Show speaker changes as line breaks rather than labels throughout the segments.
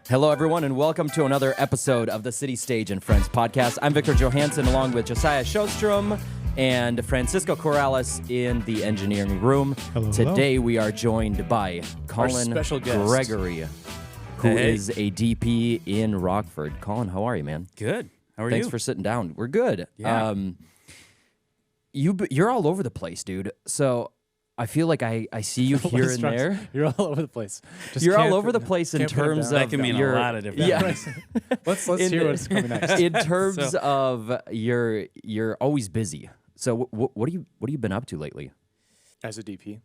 Hello, everyone, and welcome to another episode of the City Stage and Friends podcast. I'm Victor Johansson, along with Josiah Sjostrom and Francisco Corrales in the engineering room.
Hello,
Today, we are joined by Colin Gregory, who is a DP in Rockford. Colin, how are you, man?
Good. How are you?
Thanks for sitting down. We're good.
Yeah.
You're all over the place, dude. So I feel like I see you here and there.
You're all over the place.
You're all over the place in terms of
that can mean a lot of different things.
Let's hear what's coming next.
In terms of you're always busy. So what have you been up to lately?
As a DP?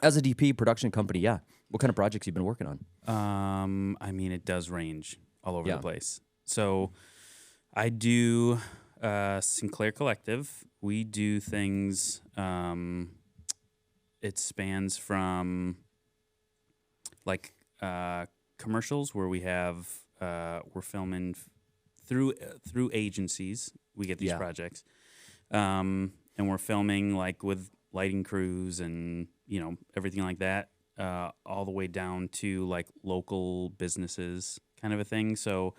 As a DP production company, yeah. What kind of projects you been working on?
I mean, it does range all over the place. So I do Sinclair Collective. We do things. It spans from like commercials where we have we're filming through agencies. We get these projects, and we're filming like with lighting crews and everything like that, all the way down to like local businesses, kind of a thing. So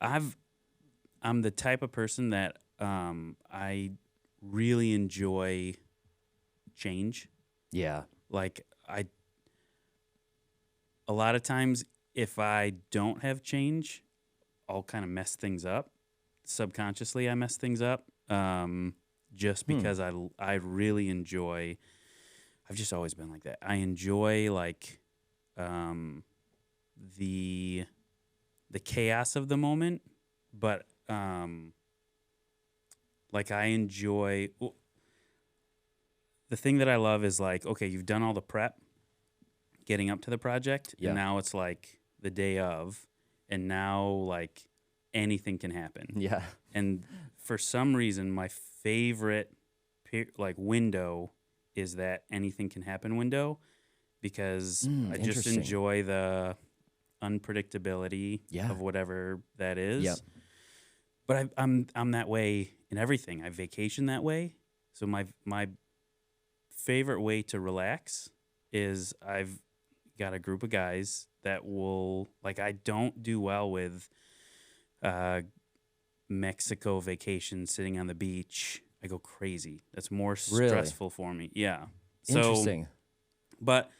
I'm the type of person that I really enjoy change.
Yeah.
Like a lot of times if I don't have change, I'll kind of mess things up. Subconsciously, I mess things up just because I really enjoy. I've just always been like that. I enjoy like the chaos of the moment, but like I enjoy. The thing that I love is like, okay, you've done all the prep getting up to the project, and now it's like the day of, and now like anything can happen.
Yeah.
And for some reason, my favorite like window is that anything can happen window, because I just enjoy the unpredictability of whatever that is.
Yep.
But I'm that way in everything. I vacation that way. So my favorite way to relax is I've got a group of guys that will, like, I don't do well with Mexico vacation sitting on the beach. I go crazy. That's more stressful for me. Yeah.
Interesting.
But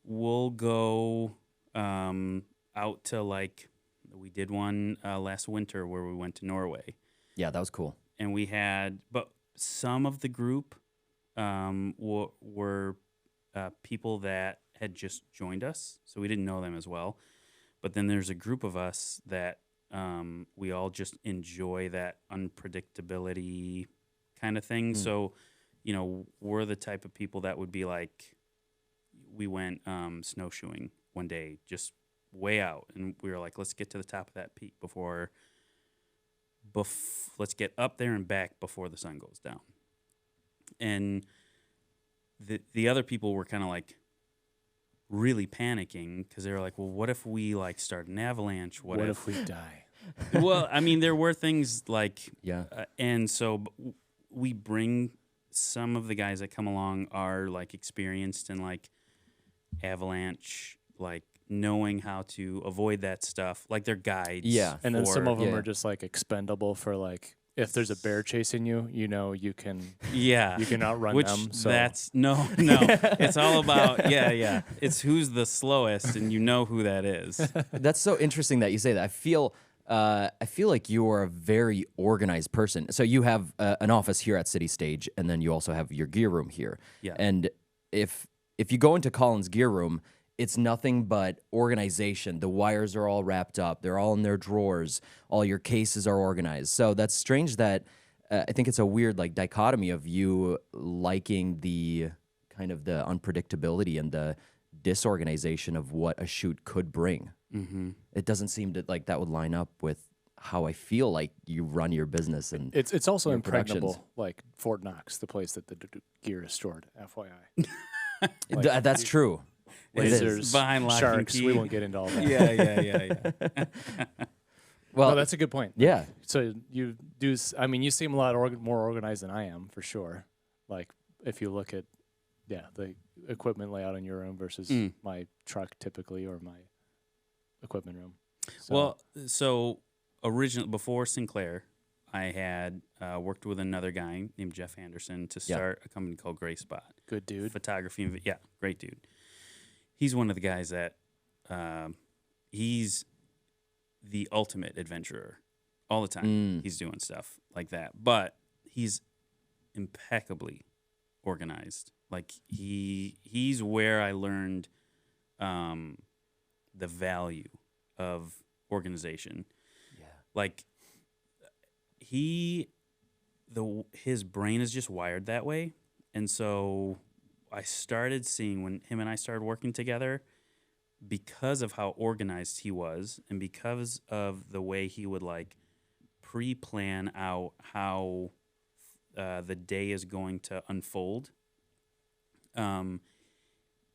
we'll go out to, like, we did one last winter where we went to Norway.
Yeah, that was cool.
And we had, but some of the group were people that had just joined us, so we didn't know them as well. But then there's a group of us that we all just enjoy that unpredictability kind of thing. So, we're the type of people that would be like, we went snowshoeing one day, just way out, and we were like, let's get to the top of that peak let's get up there and back before the sun goes down. And the other people were kind of like really panicking because they were like, well, what if we like start an avalanche? What
if we die?
Well, I mean, there were things like,
Yeah.
And so we bring some of the guys that come along are like experienced in like avalanche, like knowing how to avoid that stuff. Like they're guides.
Yeah.
And then some of them are just like expendable for like, if there's a bear chasing you, you can outrun them. So
That's no. It's all about It's who's the slowest, and you know who that is.
That's so interesting that you say that. I feel like you are a very organized person. So you have an office here at City Stage, and then you also have your gear room here.
Yeah.
And if you go into Colin's gear room, it's nothing but organization. The wires are all wrapped up. They're all in their drawers. All your cases are organized. So that's strange that I think it's a weird like dichotomy of you liking the kind of the unpredictability and the disorganization of what a shoot could bring. Mm-hmm. It doesn't seem to like that would line up with how I feel like you run your business. And
it's also impregnable, like Fort Knox, the place that the gear is stored, FYI.
That's true.
Lasers,
behind lock
sharks.
and key.
We won't get into all that.
Yeah.
Well, no, that's a good point.
Yeah.
So you do. I mean, you seem a lot more organized than I am, for sure. Like if you look at, the equipment layout in your room versus my truck typically, or my equipment room.
So originally, before Sinclair, I had worked with another guy named Jeff Anderson to start a company called Gray Spot.
Good dude.
Photography. Yeah, great dude. He's one of the guys that he's the ultimate adventurer. All the time he's doing stuff like that. But he's impeccably organized. Like he's where I learned the value of organization. Yeah. Like his brain is just wired that way. And so I started seeing when him and I started working together, because of how organized he was and because of the way he would like pre-plan out how the day is going to unfold.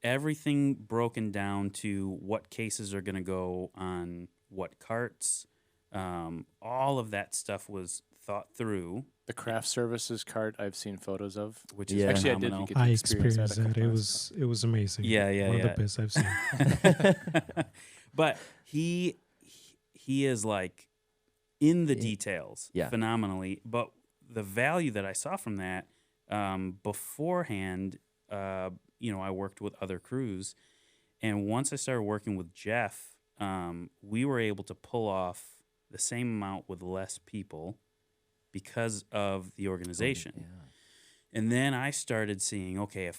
Everything broken down to what cases are going to go on what carts. All of that stuff was thought through.
The craft services cart I've seen photos of, which is
Yeah.
actually
phenomenal.
I did get to experience
experienced
that.
that. It was amazing. One of the best I've seen.
But he is like in the details phenomenally. But the value that I saw from that beforehand, I worked with other crews, and once I started working with Jeff, we were able to pull off the same amount with less people because of the organization. And then I started seeing, okay,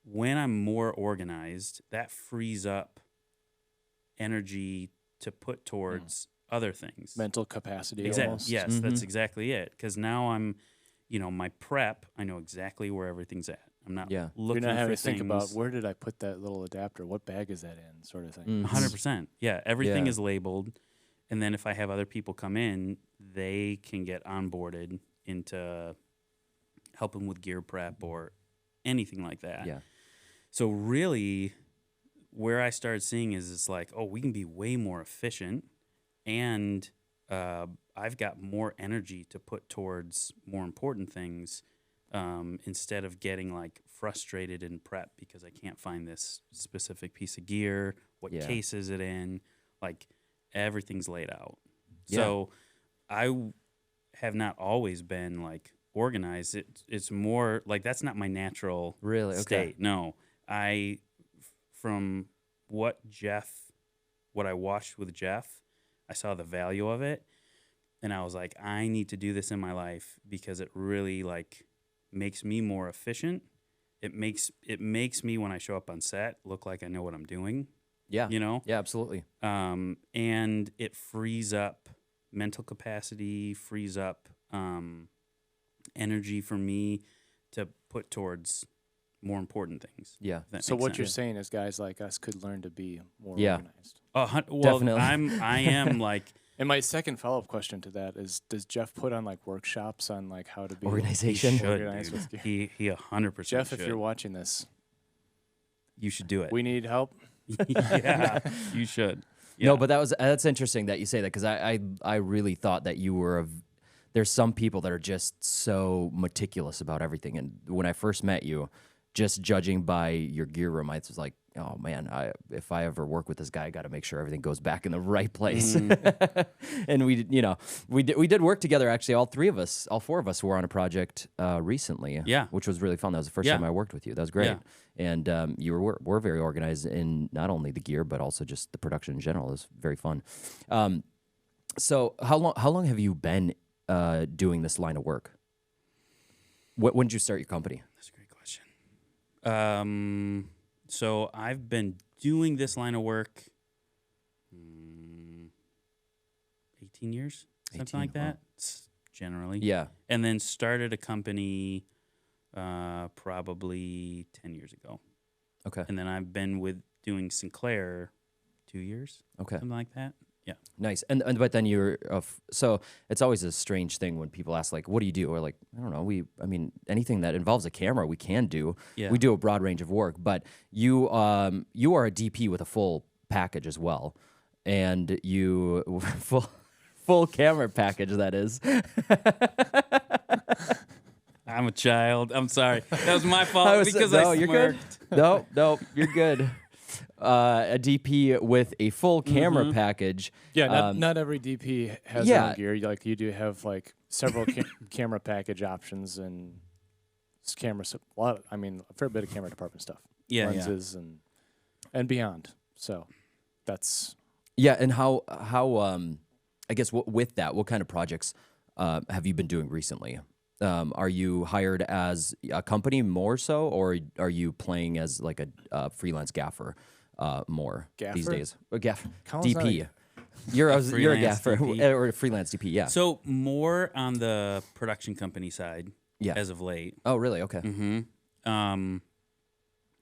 when I'm more organized, that frees up energy to put towards other things.
Mental capacity.
Exactly.
Almost.
Yes, that's exactly it. Because now I'm, my prep, I know exactly where everything's at. I'm not looking
You're not having
for
to think about
things.
where did I put that little adapter? What bag is that in? Sort of thing.
100%. Yeah, everything is labeled. And then if I have other people come in, they can get onboarded into helping with gear prep or anything like that.
Yeah.
So really, where I started seeing is it's like, we can be way more efficient, and I've got more energy to put towards more important things instead of getting like frustrated in prep because I can't find this specific piece of gear. What case is it in? Like everything's laid out. Yeah. So I have not always been like organized. It's more like that's not my natural state. No, from what I watched with Jeff, I saw the value of it, and I was like, I need to do this in my life because it really like makes me more efficient. It makes me when I show up on set look like I know what I'm doing.
Yeah. Yeah, absolutely.
And it frees up mental capacity, frees up energy for me to put towards more important things.
Yeah.
So what you're saying is guys like us could learn to be more organized.
Well,
definitely.
I am like.
And my second follow-up question to that is, does Jeff put on like workshops on like how to be
organization?
Organized with gear? He 100%
Jeff,
should.
if you're watching this,
you should do it.
We need help.
Yeah, you should. Yeah.
No, but that's interesting that you say that because I really thought that you were there's some people that are just so meticulous about everything, and when I first met you, just judging by your gear room, I was like, oh man, if I ever work with this guy, I got to make sure everything goes back in the right place. And we did work together. Actually, all four of us were on a project recently.
Yeah,
which was really fun. That was the first time I worked with you. That was great. Yeah. And you were very organized in not only the gear but also just the production in general. It was very fun. So how long have you been doing this line of work? When did you start your company?
That's a great question. So I've been doing this line of work 18 years, something like that, generally.
Yeah.
And then started a company probably 10 years ago.
Okay.
And then I've been doing Sinclair 2 years.
Okay.
Something like that. Yeah.
Nice. And but then you're so it's always a strange thing when people ask like, what do you do? Or like, I don't know. Anything that involves a camera we can do. Yeah. We do a broad range of work, but you are a DP with a full package as well. And you full camera package, that is.
I'm a child. I'm sorry. That was my fault because I
you're good. No, you're good. a DP with a full camera package.
Yeah, not every DP has their own gear. Like you do have like several camera package options and cameras. A fair bit of camera department stuff. Lenses and beyond. So that's
and how I guess with that, what kind of projects have you been doing recently? Are you hired as a company more so, or are you playing as like a freelance gaffer more these days? DP. You're a gaffer or a freelance DP, yeah.
So more on the production company side, as of late.
Oh, really? Okay.
Mm-hmm.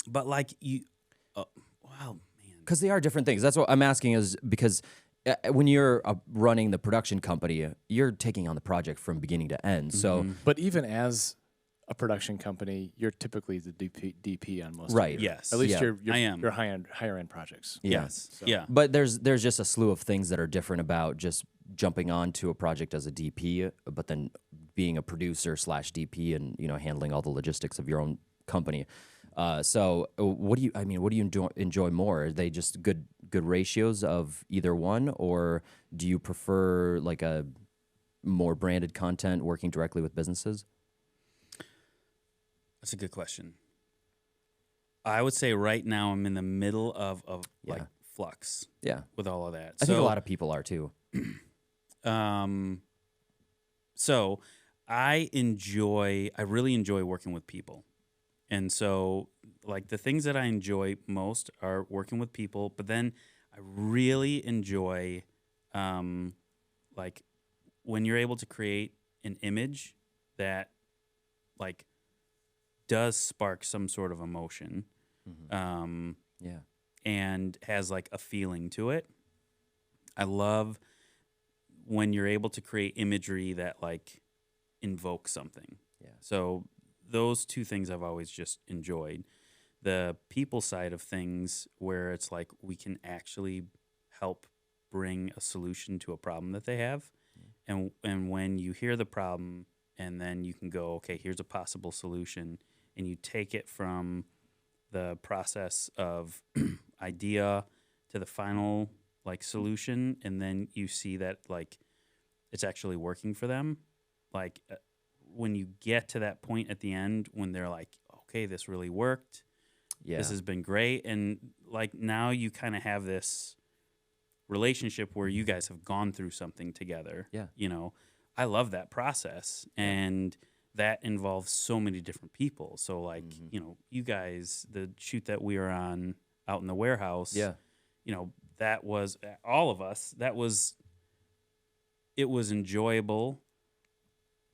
But like you, wow, man.
Because they are different things. That's what I'm asking is because when you're running the production company, you're taking on the project from beginning to end. So,
but even as a production company, you're typically the DP on most.
Right.
Of your,
Yes.
At least you're
I am.
You're higher end projects.
Yes.
So.
Yeah.
But there's just a slew of things that are different about just jumping onto a project as a DP, but then being a producer / DP and handling all the logistics of your own company. So what do you enjoy more? Are they just good ratios of either one, or do you prefer like a more branded content working directly with businesses?
That's a good question. I would say right now I'm in the middle of like flux.
Yeah.
With all of that.
I think a lot of people are too.
So I really enjoy working with people. And so, like, the things that I enjoy most are working with people, but then I really enjoy, like, when you're able to create an image that, like, does spark some sort of emotion, and has, like, a feeling to it. I love when you're able to create imagery that, like, invokes something.
Yeah.
So those two things I've always just enjoyed. The people side of things where it's like we can actually help bring a solution to a problem that they have. And when you hear the problem and then you can go, okay, here's a possible solution, and you take it from the process of idea to the final like solution, and then you see that like it's actually working for them. Like when you get to that point at the end when they're like, okay, this really worked. Yeah. This has been great. And like now you kind of have this relationship where you guys have gone through something together.
Yeah.
I love that process. And that involves so many different people. So like, you guys, the shoot that we were on out in the warehouse, that was all of us. It was enjoyable.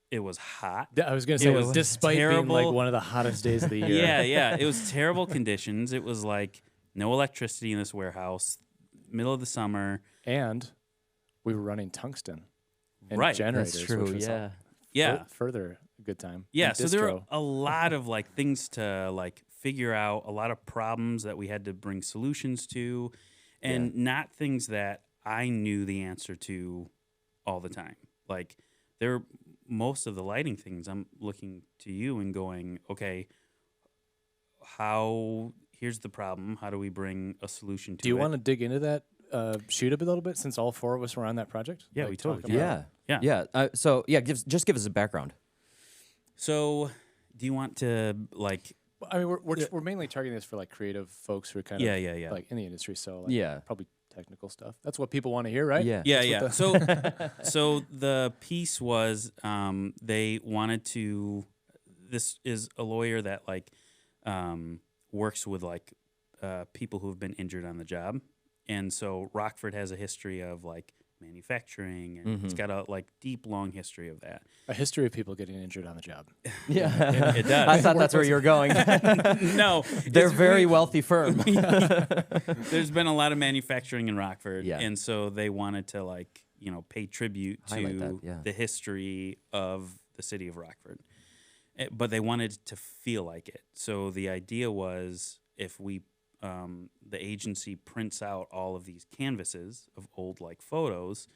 It was hot.
I was going to say, despite being like one of the hottest days of the year.
Yeah. It was terrible conditions. It was like no electricity in this warehouse, middle of the summer.
And we were running tungsten and
right.
generators.
That's true,
which was further a good time.
Yeah, so there were a lot of like things to like figure out, a lot of problems that we had to bring solutions to, and not things that I knew the answer to all the time. Like most of the lighting things, I'm looking to you and going, okay, here's the problem. How do we bring a solution to it?
Do you want to dig into that shoot a little bit since all four of us were on that project?
Yeah,
like
we totally
talk
can.
Yeah. So give us a background.
So do you want to like...
I mean, we're mainly targeting this for like creative folks who are kind of like in the industry. So like probably technical stuff. That's what people want to hear, right?
Yeah. So the piece was they wanted to. This is a lawyer that like works with like people who have been injured on the job, and so Rockford has a history of like manufacturing, and it's got a like deep, long history of that.
A history of people getting injured on the job.
Yeah,
it does.
I thought that's where you were going.
No,
they're very wealthy firm.
There's been a lot of manufacturing in Rockford, and so they wanted to like pay tribute to the history of the city of Rockford, but they wanted to feel like it. So the idea was if we the agency prints out all of these canvases of old like photos.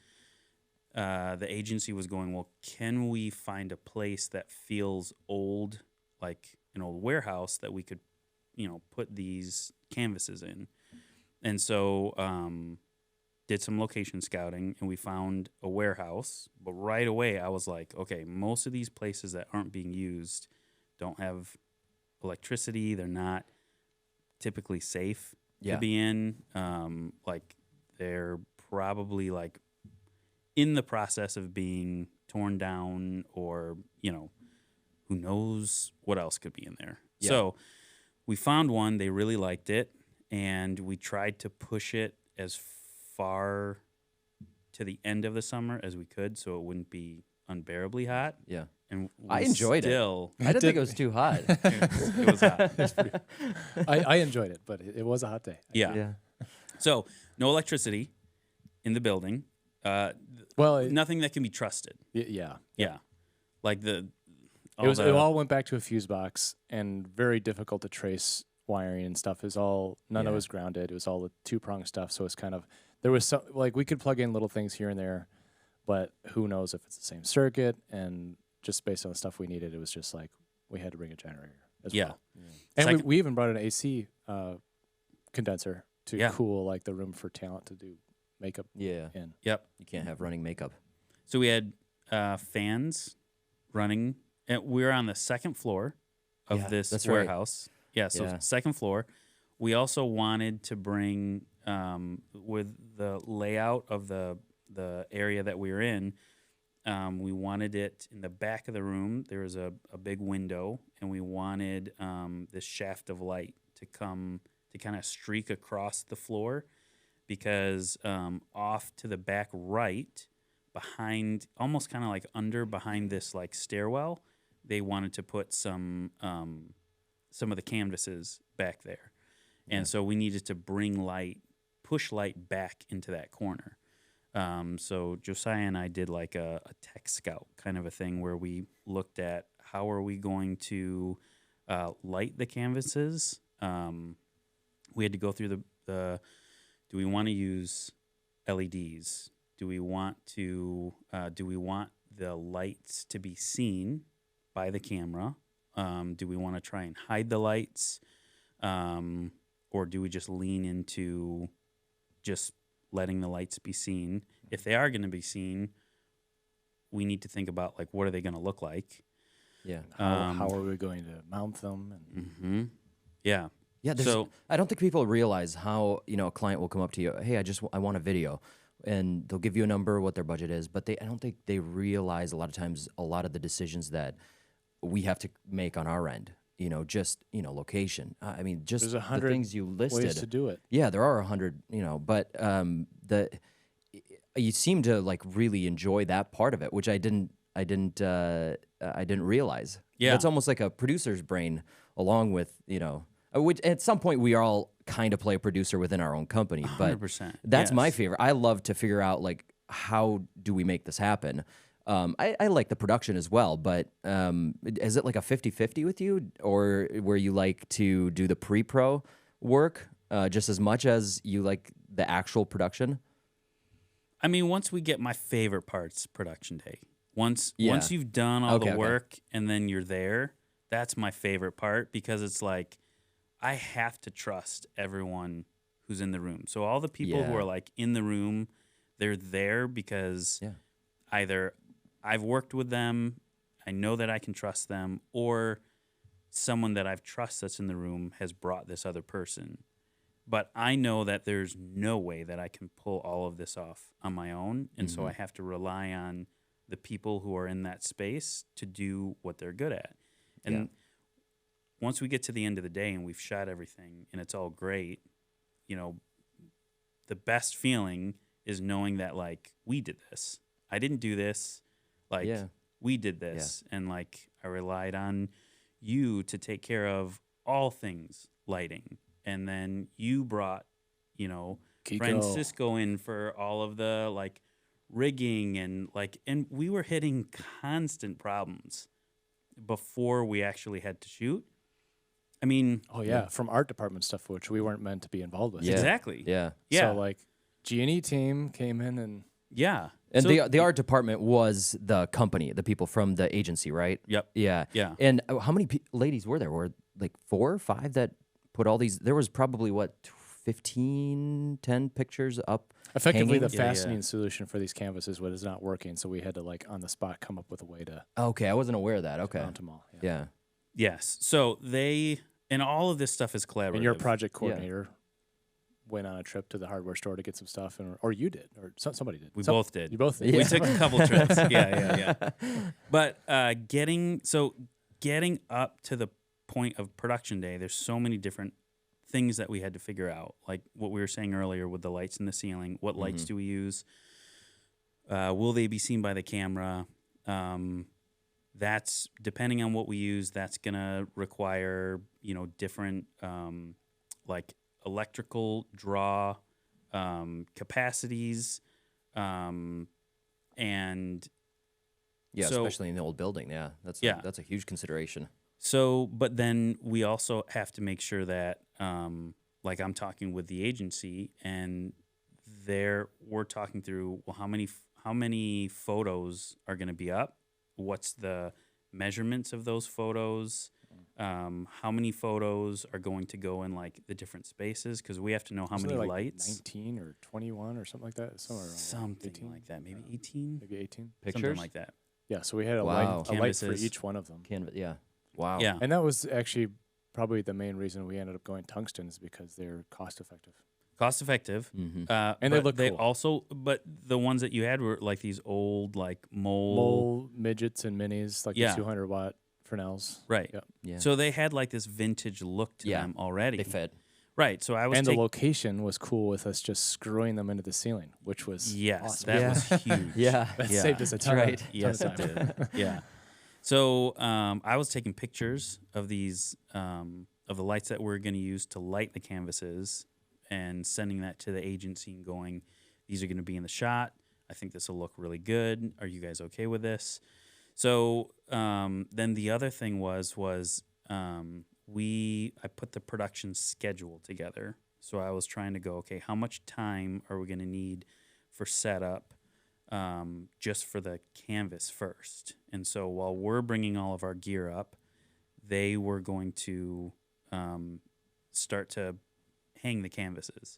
The agency was going, well, can we find a place that feels old, like an old warehouse that we could, put these canvases in? And so did some location scouting, and we found a warehouse. But right away, I was like, okay, most of these places that aren't being used don't have electricity. They're not typically safe to be in. Like they're probably like in the process of being torn down, or who knows what else could be in there. Yeah. So we found one. They really liked it, and we tried to push it as far to the end of the summer as we could, so it wouldn't be unbearably hot.
Yeah.
And
I enjoyed it. I didn't think it was too hot.
It was hot.
I enjoyed it, but it was a hot day.
Yeah. So no electricity in the building. Nothing that can be trusted.
Yeah.
Like
it all went back to a fuse box, and very difficult to trace wiring and stuff. None of it was grounded. It was all the 2-prong stuff. So it's kind of, there was some, like, we could plug in little things here and there, but who knows if it's the same circuit. And just based on the stuff we needed, it was just like we had to bring a generator as well. Yeah. And we even brought an AC condenser to cool like the room for talent to do makeup in.
Yep.
You can't have running makeup.
So we had fans running. And we were on the second floor of this warehouse. Right. Yeah, so second floor. We also wanted to bring, with the layout of the area that we were in, we wanted it in the back of the room. There was a big window, and we wanted this shaft of light to come to kind of streak across the floor, because off to the back right, behind, almost kind of like behind this like stairwell, they wanted to put some of the canvases back there. And so we needed to push light back into that corner. So Josiah and I did like a tech scout kind of a thing, where we looked at how are we going to light the canvases. We had to go through the do we want to use LEDs? Do we want the lights to be seen by the camera? Do we want to try and hide the lights? Or do we just lean into just letting the lights be seen? If they are going to be seen, we need to think about, like, what are they going to look like?
Yeah. How are we going to mount them? And
Yeah.
Yeah. So I don't think people realize how, a client will come up to you, hey, I want a video. And they'll give you a number, what their budget is, but I don't think they realize a lot of times a lot of the decisions that we have to make on our end. Location. I mean, just
there's 100
the things you listed.
ways to do it.
Yeah, there are 100. But you seem to like really enjoy that part of it, which I didn't realize.
Yeah,
it's almost like a producer's brain, along with which at some point we all kind of play a producer within our own company. But
100%.
That's my favorite. I love to figure out like how do we make this happen. I like the production as well, but is it like a 50-50 with you, or where you like to do the pre-pro work just as much as you like the actual production?
I mean, once we get my favorite parts, production day. Once you've done all the work and then you're there, that's my favorite part, because it's like I have to trust everyone who's in the room. So all the people who are like in the room, they're there because either I've worked with them, I know that I can trust them, or someone that I've trusted that's in the room has brought this other person. But I know that there's no way that I can pull all of this off on my own, and so I have to rely on the people who are in that space to do what they're good at. And once we get to the end of the day and we've shot everything and it's all great, the best feeling is knowing that, like, we did this. I didn't do this. Like, we did this, and like I relied on you to take care of all things lighting, and then you brought, Francisco in for all of the like rigging, and we were hitting constant problems before we actually had to shoot. I mean,
from art department stuff, which we weren't meant to be involved with.
Exactly.
So like G&E team came in and
And the art department was the company, the people from the agency, right?
Yep.
Yeah. How many ladies were there? Were like 4 or 5 that put all these? There was probably 50 10 pictures up.
Effectively,
hanging.
the fastening solution for these canvases was not working, so we had to on the spot come up with a way to.
Okay, I wasn't aware of that. Okay,
mount them all.
Yeah.
Yes. So and all of this stuff is collaborative.
And your project coordinator went on a trip to the hardware store to get some stuff, or you did, or somebody did.
We both did.
You both did.
We took a couple trips. Yeah. But getting up to the point of production day, there's so many different things that we had to figure out, like what we were saying earlier with the lights in the ceiling. What lights do we use? Will they be seen by the camera? That's depending on what we use. That's gonna require different like electrical draw capacities, and
especially in the old building. Yeah, that's a huge consideration.
So, but then we also have to make sure that, like I'm talking with the agency, and we're talking through, well, how many photos are going to be up? What's the measurements of those photos? How many photos are going to go in like the different spaces? Because we have to know how many lights.
19 or 21 or something like that.
Something like that. Maybe 18.
Maybe 18
pictures.
Something like that.
Yeah. So we had a light for each one of them.
Yeah. Wow.
Yeah.
And that was actually probably the main reason we ended up going tungsten, is because they're cost effective.
Cost effective.
And they look
they
cool.
also, but the ones that you had were like these old like mole
midgets and minis, like the 200-watt Fresnels.
Right.
Yep.
Yeah.
So they had like this vintage look to them already.
They fit.
Right. So I was
the location was cool with us just screwing them into the ceiling, which was awesome.
That was huge.
That saved us a ton.
Right.
Yes, it did. Yeah. So I was taking pictures of these of the lights that we're going to use to light the canvases, and sending that to the agency and going, these are going to be in the shot. I think this will look really good. Are you guys okay with this? So then the other thing was I put the production schedule together. So I was trying to go, okay, how much time are we going to need for setup, just for the canvas first? And so while we're bringing all of our gear up, they were going to start to hang the canvases.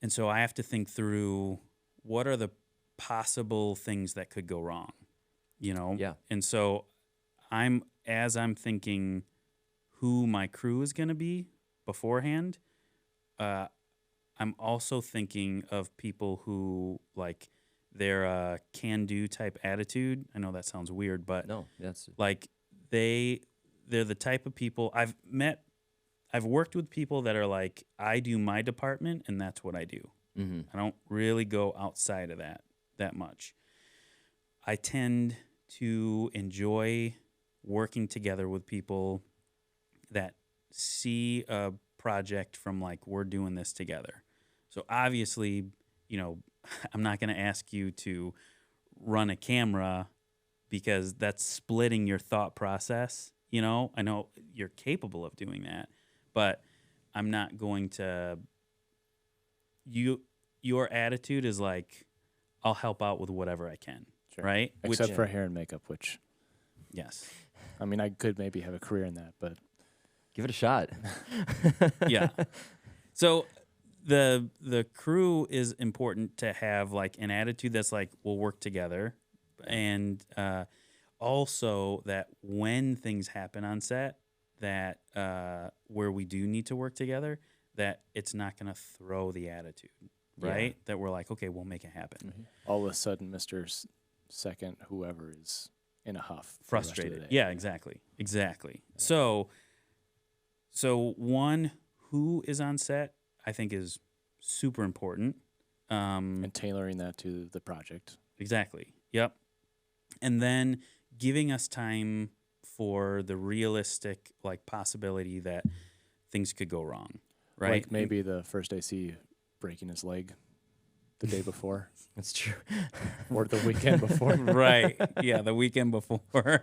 And so I have to think through, what are the possible things that could go wrong,
Yeah.
And so as I'm thinking who my crew is going to be beforehand, I'm also thinking of people who, like, they're a can-do type attitude. I know that sounds weird, but
No, that's
like they're the type of people I've worked with people that are like, I do my department and that's what I do. I don't really go outside of that much. I tend to enjoy working together with people that see a project from like, we're doing this together. So obviously, I'm not going to ask you to run a camera, because that's splitting your thought process. I know you're capable of doing that, but I'm not going to. Your attitude is like, I'll help out with whatever I can, right?
Except for hair and makeup, which,
yes.
I mean, I could maybe have a career in that, but
give it a shot.
Yeah. So the crew is important to have like an attitude that's like, we'll work together, and also that when things happen on set, that where we do need to work together, that it's not going to throw the attitude, right? Yeah. That we're like, okay, we'll make it happen.
All of a sudden, Mr. Second, whoever is in a huff,
frustrated. Yeah, exactly. So one, who is on set, I think is super important.
And tailoring that to the project.
Exactly. Yep. And then giving us time for the realistic possibility that things could go wrong, right?
Like maybe the first AC breaking his leg the day before.
That's true.
Or the weekend before.
Right. Yeah, the weekend before.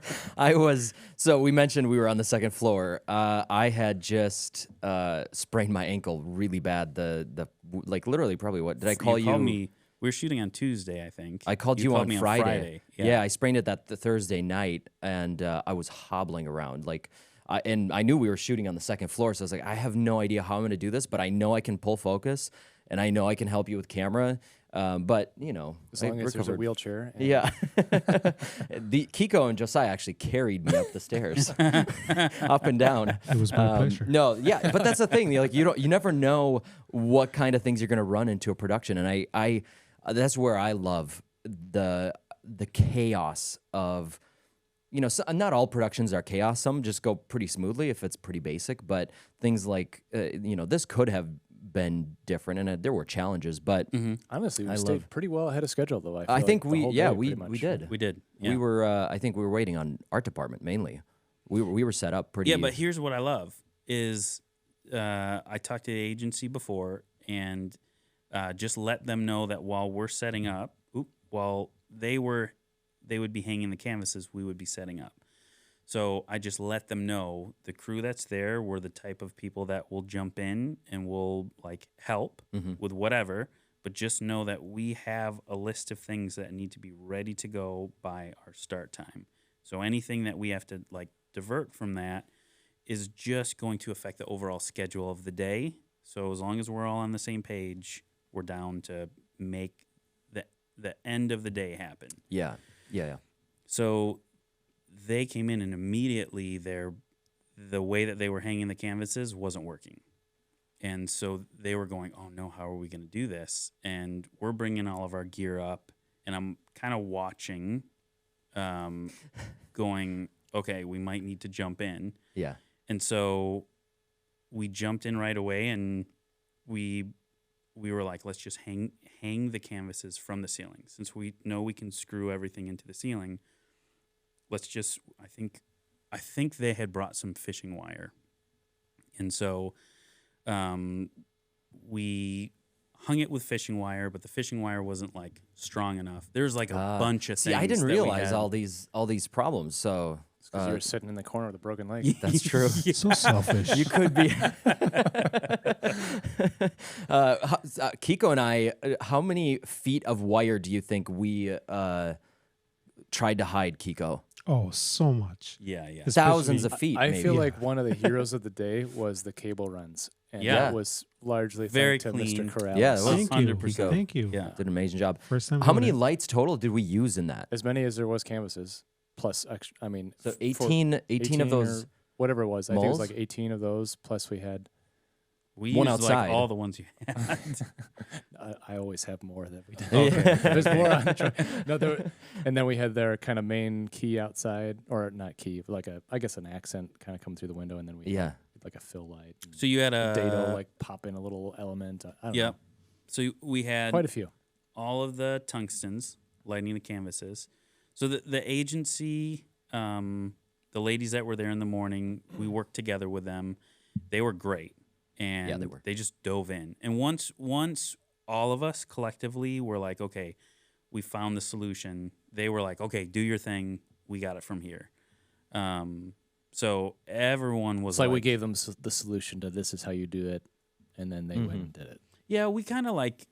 So we mentioned we were on the second floor. I had just sprained my ankle really bad. Literally probably what did I call you?
Called me. We were shooting on Tuesday, I think.
I called you on Friday.
Yeah.
I sprained it that the Thursday night, and I was hobbling around. Like, and I knew we were shooting on the second floor, so I was like, I have no idea how I'm going to do this, but I know I can pull focus, and I know I can help you with camera. But
as long as there's a wheelchair.
Yeah. The Kiko and Josiah actually carried me up the stairs, up and down.
It was my pleasure.
No, yeah, but that's the thing. Like you never know what kind of things you're going to run into a production, and I that's where I love the chaos of. So not all productions are chaos. Some just go pretty smoothly if it's pretty basic. But things like this could have been different, and there were challenges. But
honestly, we stayed pretty well ahead of schedule, though.
I think we
did.
We did.
Yeah.
We were. I think we were waiting on art department mainly. We were set up pretty.
Yeah, but here's what I love is I talked to the agency before and just let them know that while we're setting up, while they would be hanging the canvases, we would be setting up. So I just let them know the crew that's there were the type of people that will jump in and will like help with whatever, but just know that we have a list of things that need to be ready to go by our start time. So anything that we have to like divert from that is just going to affect the overall schedule of the day. So as long as we're all on the same page, we're down to make the end of the day happen.
Yeah.
So they came in and immediately the way that they were hanging the canvases wasn't working. And so they were going, oh no, how are we going to do this? And we're bringing all of our gear up, and I'm kind of watching, going, okay, we might need to jump in.
Yeah.
And so we jumped in right away, and we were like, let's just hang the canvases from the ceiling. Since we know we can screw everything into the ceiling, let's just, I think they had brought some fishing wire. And so we hung it with fishing wire, but the fishing wire wasn't like strong enough. There's like a bunch of things.
See, I didn't realize all these problems. So
because you were sitting in the corner with a broken leg.
That's true.
So selfish.
You could be. Kiko and I, how many feet of wire do you think we tried to hide, Kiko?
Oh, so much.
Yeah.
Thousands of feet.
I
maybe.
feel like one of the heroes of the day was the cable runs. And that was largely
very
thanks to
clean.
Mr. Corrales.
Yeah, it was.
Thank you.
100%.
Thank you.
Yeah.
Did an amazing job.
First time.
How many lights total did we use in that?
As many as there was canvases, plus extra. I mean,
So 18 of those.
or whatever it was. I think it was
moles?
like 18 of those. Plus we had.
We
One
used
outside.
like all the ones you had.
I always have more that we did.
Okay.
There's more on the truck. No, and then we had their kind of main key outside, or not key, but like I guess an accent kind of come through the window, and then we had like a fill light.
So you had a
dado like pop in a little element. I don't know.
So we had
Quite a few.
all of the tungstens lighting the canvases. So the agency, the ladies that were there in the morning, we worked together with them. They were great. And
they were.
They just dove in. And once all of us collectively were like, okay, we found the solution, they were like, okay, do your thing. We got it from here. So everyone was
It's like we gave them the solution to this is how you do it, and then they went and did it.
Yeah, we kind of like,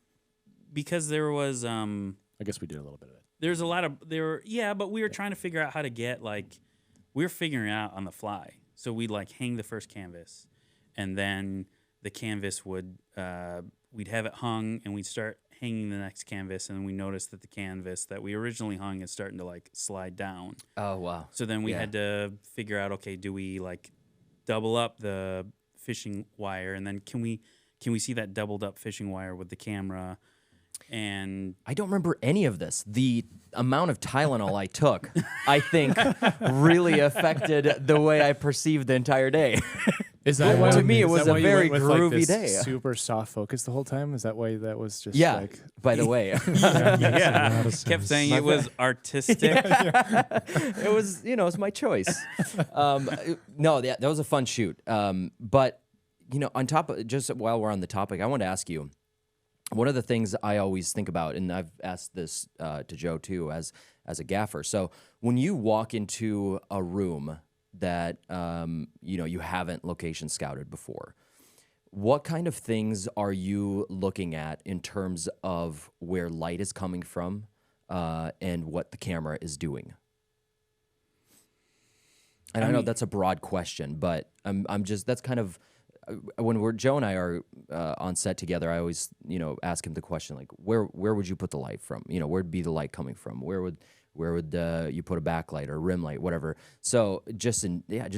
because there was
I guess we did a little bit of it.
there's a lot of but we were trying to figure out how to get we were figuring it out on the fly. So we'd hang the first canvas, and then the canvas would we'd have it hung, and we'd start hanging the next canvas, and we noticed that the canvas that we originally hung is starting to slide down.
Oh wow!
So then we had to figure out, okay, do we double up the fishing wire, and then can we see that doubled up fishing wire with the camera? And
I don't remember any of this. The amount of Tylenol I took, I think, really affected the way I perceived the entire day.
Is that why?
To me, it was a very
with,
groovy
this
day.
Super soft focus the whole time. Is that why that was just
By the way,
yeah, kept saying it was artistic.
it was it's my choice. No, that was a fun shoot. But on top of just while we're on the topic, I want to ask you. One of the things I always think about, and I've asked this to Joe too, as a gaffer. So when you walk into a room that you haven't location scouted before, what kind of things are you looking at in terms of where light is coming from and what the camera is doing? And I know that's a broad question, but I'm just, that's kind of, when Joe and I are on set together, I always, ask him the question, like, where would you put the light from? Where'd be the light coming from? Where would you put a backlight or a rim light, whatever? So just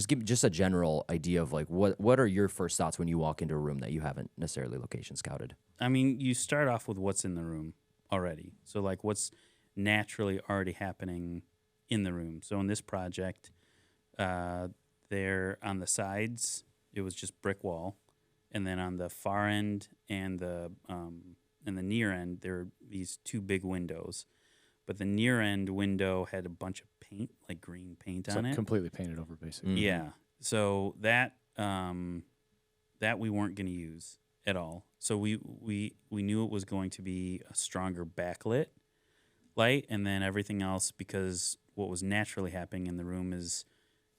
give just a general idea of like, what are your first thoughts when you walk into a room that you haven't necessarily location scouted?
I mean, you start off with what's in the room already. So like what's naturally already happening in the room. So in this project, there on the sides, it was just brick wall, and then on the far end and the near end, there are these two big windows. But the near end window had a bunch of paint, like green paint on it,
completely painted over, basically.
Mm-hmm. Yeah. So that we weren't going to use at all. So we knew it was going to be a stronger backlit light, and then everything else, because what was naturally happening in the room is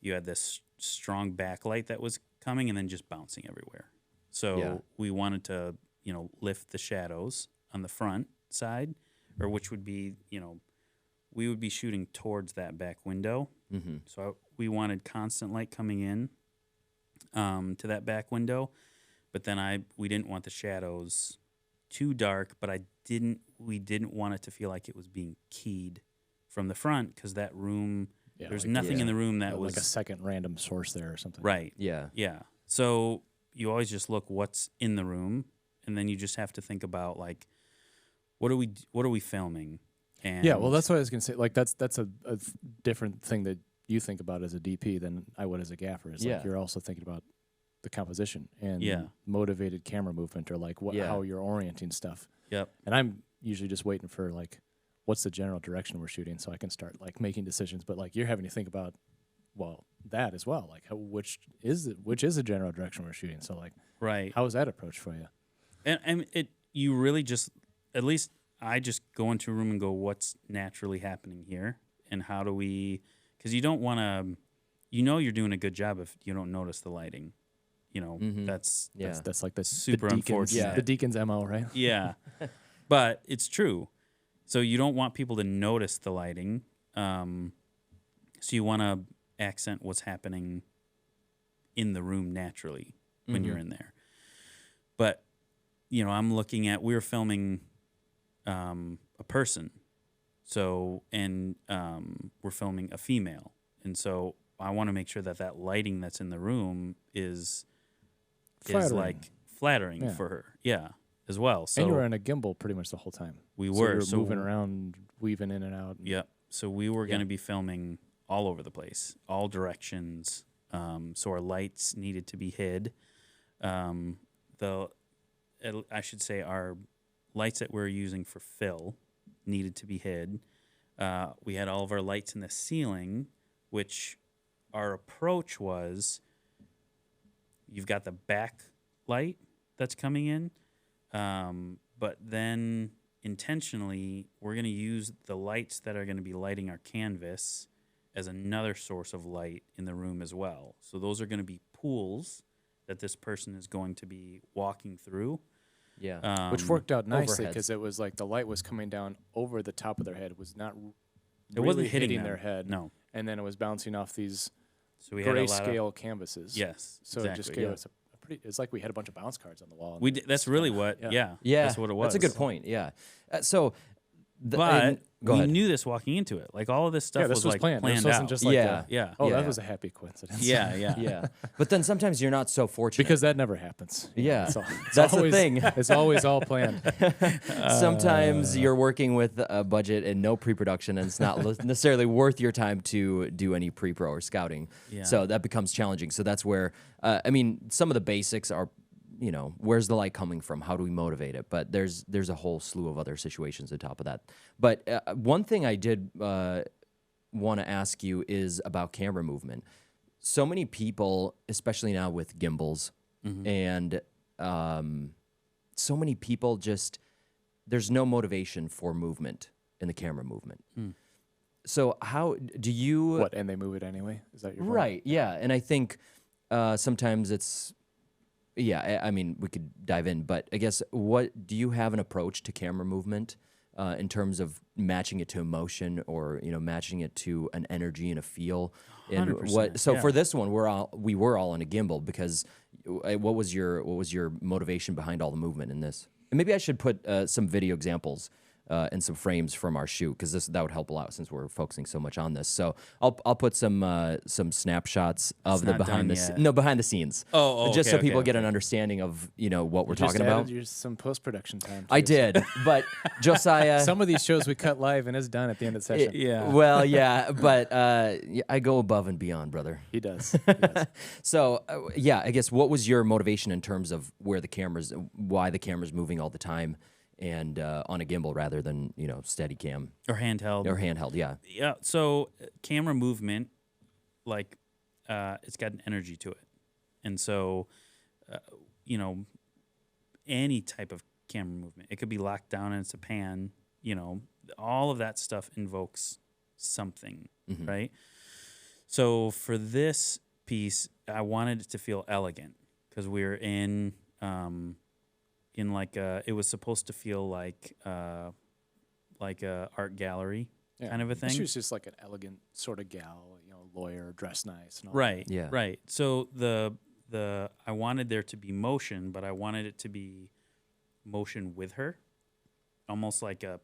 you had this strong backlight that was coming and then just bouncing everywhere. So we wanted to, lift the shadows on the front side, or which would be, we would be shooting towards that back window.
Mm-hmm.
So we wanted constant light coming in to that back window, but then we didn't want the shadows too dark, but we didn't want it to feel like it was being keyed from the front, because that room, there's nothing in the room that was
like a second random source there or something.
Right.
Yeah.
Yeah. So you always just look what's in the room, and then you just have to think about like, what are we filming? And
well, that's what I was gonna say. Like that's a different thing that you think about as a DP than I would as a gaffer. Is like you're also thinking about the composition and motivated camera movement, or like how you're orienting stuff.
Yep.
And I'm usually just waiting for like, what's the general direction we're shooting, so I can start like making decisions. But like you're having to think about, that as well. Like which is the general direction we're shooting. So like,
right.
How is that approach for you?
And you really just, at least I just go into a room and go, what's naturally happening here, and how do we? Because you don't want to. You're doing a good job if you don't notice the lighting. That's
like the
super
the
unfortunate.
The deacon's MO, right?
Yeah, but it's true. So you don't want people to notice the lighting. So you want to accent what's happening in the room naturally when you're in there. But I'm looking at, we're filming a person, so we're filming a female, and so I want to make sure that lighting that's in the room is like flattering for her, as well. So
and you were in a gimbal pretty much the whole time.
We were
so moving around, weaving in and out.
Yep. So we were going to be filming all over the place, all directions. So our lights needed to be hid. I should say our lights that we're using for fill needed to be hid. We had all of our lights in the ceiling, which our approach was, you've got the back light that's coming in, but then intentionally we're going to use the lights that are going to be lighting our canvas as another source of light in the room as well. So those are going to be pools that this person is going to be walking through.
Yeah,
which worked out nicely, because it was like the light was coming down over the top of their head. It was not
it wasn't
hitting their head.
No.
And then it was bouncing off these
grayscale
canvases.
Yes,
so
exactly.
It just gave us it's like we had a bunch of bounce cards on the wall.
That's really what,
yeah,
that's what it was.
That's a good point, yeah.
But we knew this walking into it. Like all of this stuff was like planned
this wasn't
out.
Just like that was a happy coincidence.
Yeah. But then sometimes you're not so fortunate,
because that never happens.
Yeah, that's
always,
the thing.
It's always all planned.
Sometimes you're working with a budget and no pre-production, and it's not necessarily worth your time to do any pre-pro or scouting.
Yeah.
So that becomes challenging. So that's where, some of the basics are, where's the light coming from? How do we motivate it? But there's a whole slew of other situations on top of that. But one thing I did want to ask you is about camera movement. So many people, especially now with gimbals, and so many people there's no motivation for movement in the camera movement. So how do you...
and they move it anyway? Is that your point?
Right, yeah. And I think sometimes it's... Yeah, we could dive in, but I guess, what do you have an approach to camera movement in terms of matching it to emotion, or matching it to an energy and a feel. And
100%,
so
yeah.
for this one, we were all on a gimbal, because what was your motivation behind all the movement in this? And maybe I should put some video examples and some frames from our shoot, because that would help a lot since we're focusing so much on this. So I'll put some snapshots of the behind the scenes. Just so people get an understanding of what we're talking about.
Some post-production time.
I did, but Josiah.
Some of these shows we cut live and it's done at the end of the session.
Yeah.
Well, yeah, but I go above and beyond, brother.
He does.
So I guess what was your motivation in terms of why the camera's moving all the time? And on a gimbal rather than steady cam
or handheld.
Yeah.
So camera movement, like it's got an energy to it, and so any type of camera movement, it could be locked down and it's a pan. All of that stuff invokes something, right? So for this piece, I wanted it to feel elegant, because we were in like it was supposed to feel like a art gallery kind of a thing.
She was just like an elegant sort of gal, lawyer, dressed nice, and all
right.
that.
Yeah, right. So I wanted there to be motion, but I wanted it to be motion with her, almost like it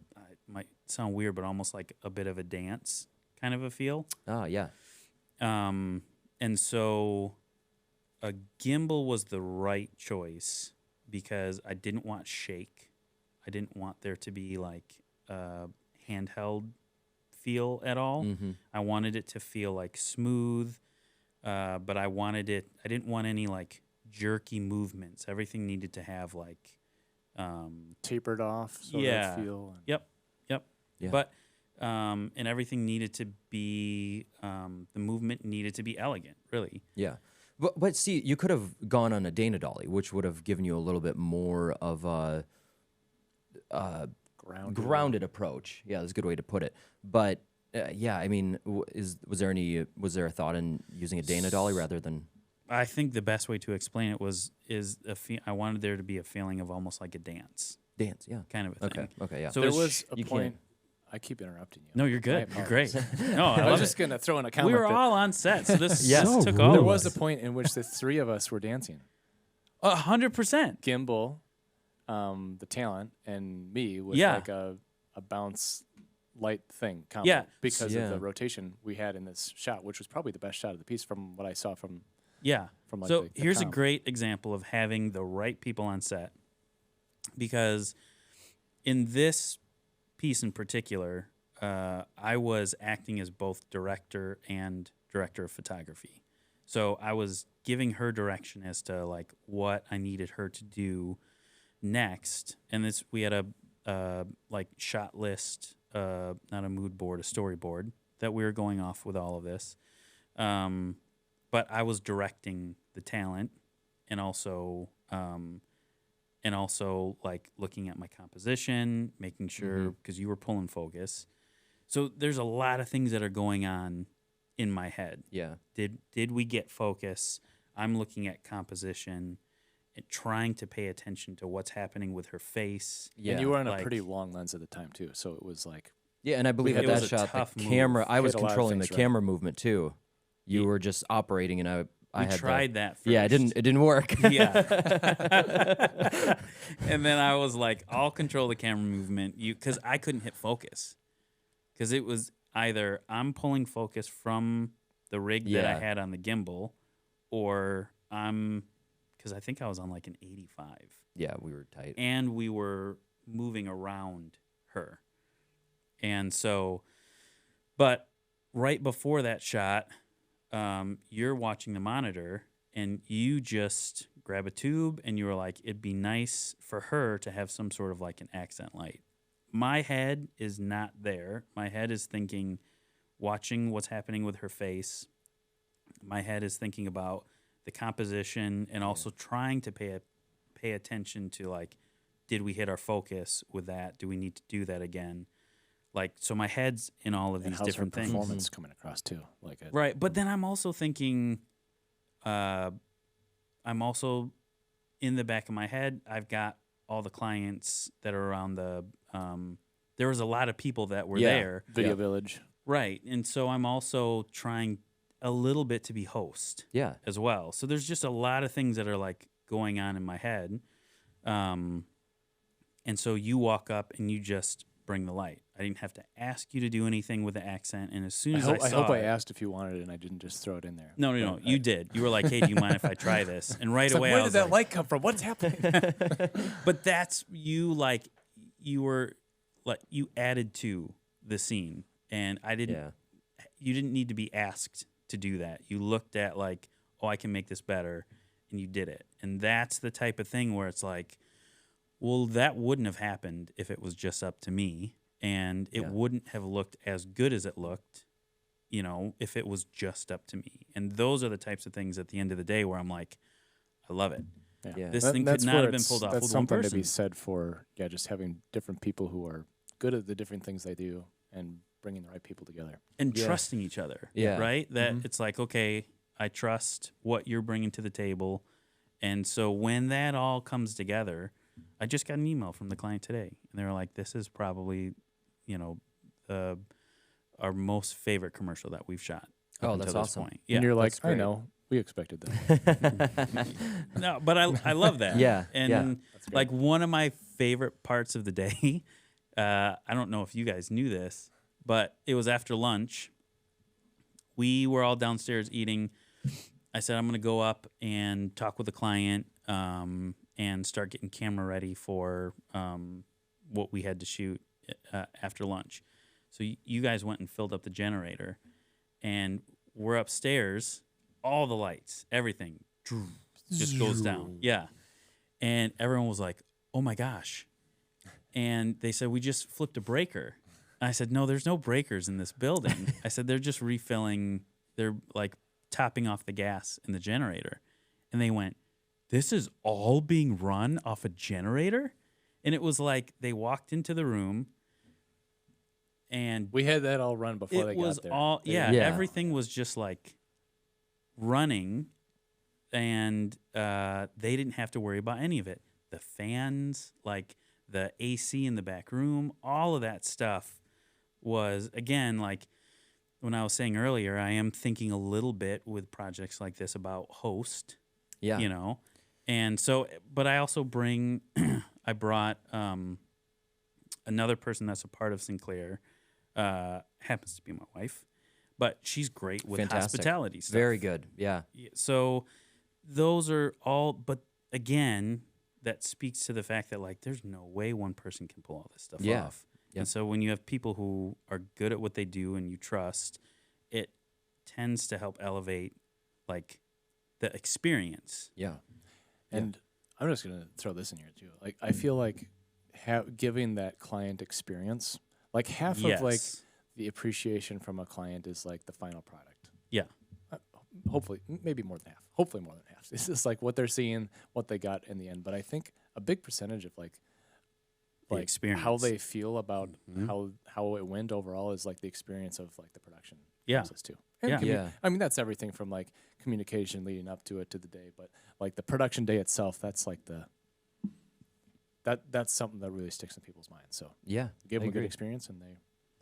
might sound weird, but almost like a bit of a dance kind of a feel.
Oh yeah.
And so a gimbal was the right choice, because I didn't want shake. I didn't want there to be like a handheld feel at all. I wanted it to feel like smooth, but I didn't want any like jerky movements. Everything needed to have like
tapered off sort of feel.
Yep.
Yeah.
But and everything needed to be the movement needed to be elegant, really.
Yeah. But see, you could have gone on a Dana dolly, which would have given you a little bit more of a grounded approach. Yeah, that's a good way to put it. But I mean, was there a thought in using a Dana dolly rather than?
I think the best way to explain it I wanted there to be a feeling of almost like a dance.
Dance, yeah,
kind of a thing.
Okay, yeah.
So
there was a point. I keep interrupting you.
No, you're good. You're great. No,
I was just going to throw in a comment.
We were all on set, so this took
all.
all.
There was a point in which the three of us were dancing.
100%.
Gimbal, the talent, and me with like a bounce light thing combo.
Yeah.
Because of the rotation we had in this shot, which was probably the best shot of the piece from what I saw from.
Yeah.
From like
so
the
here's a great example of having the right people on set, because in this piece in particular, I was acting as both director and director of photography. So I was giving her direction as to like what I needed her to do next. And we had a like shot list, not a mood board, a storyboard that we were going off with all of this. But I was directing the talent, and also like looking at my composition, making sure, because you were pulling focus. So there's a lot of things that are going on in my head.
Yeah.
Did we get focus? I'm looking at composition and trying to pay attention to what's happening with her face.
Yeah. And you were on a pretty long lens at the time too, so it was like.
Yeah, and I believe at that shot, the camera, I was controlling the camera movement too. You were just operating, and I had
tried that first.
Yeah, it didn't work.
Yeah. And then I was like, I'll control the camera movement, because I couldn't hit focus. Because it was either I'm pulling focus from the rig that I had on the gimbal, or because I think I was on like an 85.
Yeah, we were tight.
And we were moving around her. And so, but right before that shot, you're watching the monitor, and you just grab a tube, and you were like, it'd be nice for her to have some sort of like an accent light. My head is not there. My head is thinking, watching what's happening with her face. My head is thinking about the composition, and also trying to pay attention to like, did we hit our focus with that? Do we need to do that again? Like, so my head's in all of these different things.
Performance coming across too,
right. But then I'm also thinking, I'm also in the back of my head, I've got all the clients that are around the there was a lot of people that were
Yeah.
there.
Video Village.
Right. And so I'm also trying a little bit to be host
Yeah.
as well. So there's just a lot of things that are like going on in my head. And so you walk up and you just bring the light. I didn't have to ask you to do anything with the accent. And as soon as I
hope I
it,
asked if you wanted it and I didn't just throw it in there.
No. You did. You were like, hey, do you mind if I try this? And right away,
where
I
did
was
that
like,
light come from? What's happening?
but that's you, like, you were, like, you added to the scene. And I didn't, you didn't need to be asked to do that. You looked at, like, oh, I can make this better. And you did it. And that's the type of thing where it's like, well, that wouldn't have happened if it was just up to me. And it wouldn't have looked as good as it looked, you know, if it was just up to me. And those are the types of things at the end of the day where I'm like, I love it.
Yeah.
This thing could not have been pulled off
that's
with one
something
person.
to be said for, just having different people who are good at the different things they do and bringing the right people together.
And trusting each other, right? That it's like, okay, I trust what you're bringing to the table. And so when that all comes together, I just got an email from the client today. And they were like, this is probably, you know, our most favorite commercial that we've shot.
Oh, that's awesome.
Point.
And you're like, I know, we expected that.
No, but I love that.
Yeah.
And like one of my favorite parts of the day, I don't know if you guys knew this, but it was after lunch. We were all downstairs eating. I said, I'm going to go up and talk with the client and start getting camera ready for what we had to shoot after lunch. So you guys went and filled up the generator, and we're upstairs, all the lights, everything just goes down. Yeah. And everyone was like, oh my gosh. And they said, we just flipped a breaker. And I said, no, there's no breakers in this building. I said, they're just refilling, they're like topping off the gas in the generator. And they went, this is all being run off a generator? And it was like they walked into the room, and
we had that all run before they got there.
Everything was just like running, and they didn't have to worry about any of it. The fans, like the AC in the back room, all of that stuff was, again, like when I was saying earlier, I am thinking a little bit with projects like this about host, you know. And so, but I also I brought another person that's a part of Sinclair, happens to be my wife, but she's great with hospitality stuff.
Very good, yeah.
So those are all, but again, that speaks to the fact that, like, there's no way one person can pull all this stuff off. And so when you have people who are good at what they do and you trust, it tends to help elevate, like, the experience.
Yeah. And I'm just going to throw this in here too. Like, I feel like giving that client experience, like half of like the appreciation from a client is like the final product.
Yeah.
Hopefully, maybe more than half. Hopefully more than half. It's just like what they're seeing, what they got in the end. But I think a big percentage of like
experience,
how they feel about how it went overall is like the experience of like the production process too. And I mean, that's everything from like communication leading up to it to the day, but like the production day itself, that's like that's something that really sticks in people's minds. So give them a good experience, and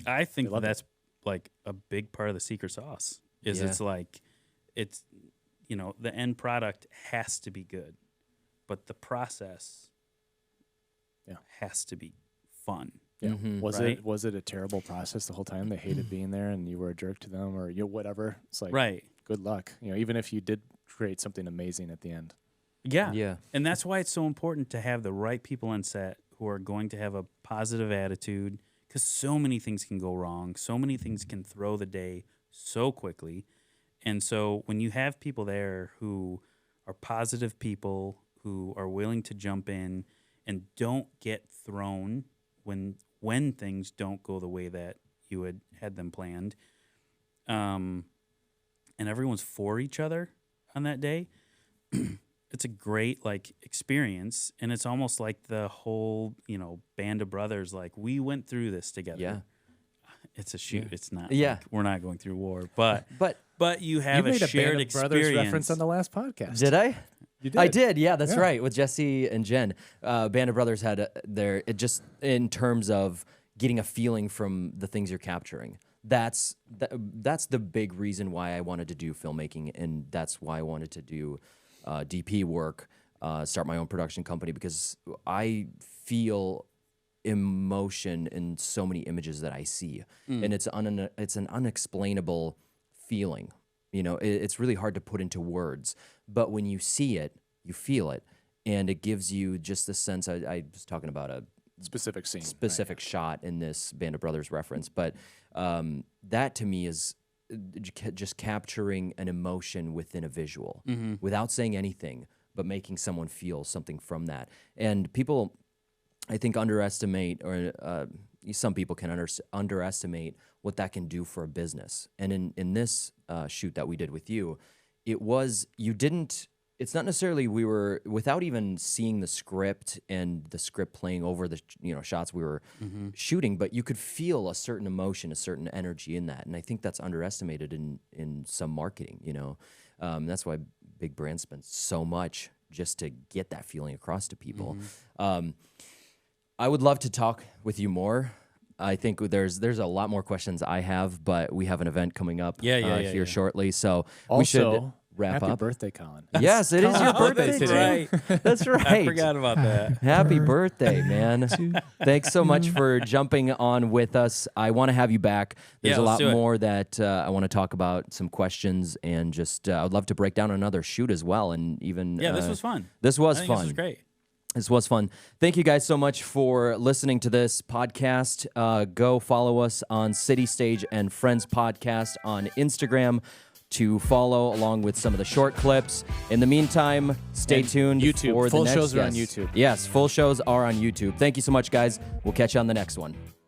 I think that's like a big part of the secret sauce. It's like, it's, you know, the end product has to be good, but the process has to be fun.
Yeah. Was it a terrible process the whole time? They hated being there, and you were a jerk to them, or whatever. It's like, good luck. You know, even if you did create something amazing at the end.
Yeah. And that's why it's so important to have the right people on set who are going to have a positive attitude, because so many things can go wrong. So many things can throw the day so quickly. And so when you have people there who are positive people, who are willing to jump in and don't get thrown when things don't go the way that you had them planned, and everyone's for each other on that day, it's a great, like, experience. And it's almost like the whole, you know, band of brothers, like, we went through this together.
Yeah.
It's a shoot. It's not. Like, we're not going through war, but you have
you made
a shared
Band of Brothers
experience.
reference on the last podcast.
Did I?
You did.
I did. Yeah, that's right. With Jesse and Jen, Band of Brothers had it just in terms of getting a feeling from the things you're capturing. That's the big reason why I wanted to do filmmaking, and that's why I wanted to do DP work, start my own production company, because I feel emotion in so many images that I see, and it's an unexplainable feeling. You know, it's really hard to put into words, but when you see it, you feel it, and it gives you just the sense. I was talking about a
specific scene,
specific shot in this Band of Brothers reference, but that to me is just capturing an emotion within a visual without saying anything, but making someone feel something from that. And people, I think, underestimate, or some people can underestimate what that can do for a business. And in this shoot that we did with you, it's not necessarily we were, without even seeing the script and the script playing over the shots we were shooting, but you could feel a certain emotion, a certain energy in that. And I think that's underestimated in some marketing, That's why big brands spend so much just to get that feeling across to people. I would love to talk with you more. I think there's a lot more questions I have, but we have an event coming up here shortly, so we should wrap
happy
up.
Birthday, Colin.
Yes, it is your birthday today. That's right.
I forgot about that.
Happy birthday, man. Thanks so much for jumping on with us. I want to have you back. There's a lot more that I want to talk about, some questions, and just I would love to break down another shoot as well. And even
this was fun.
This was fun.
This was great.
This was fun. Thank you guys so much for listening to this podcast. Go follow us on City Stage and Friends Podcast on Instagram to follow along with some of the short clips. In the meantime, stay tuned
YouTube.
for
Full
the next
shows are on
guest.
YouTube.
Yes, full shows are on YouTube. Thank you so much, guys. We'll catch you on the next one.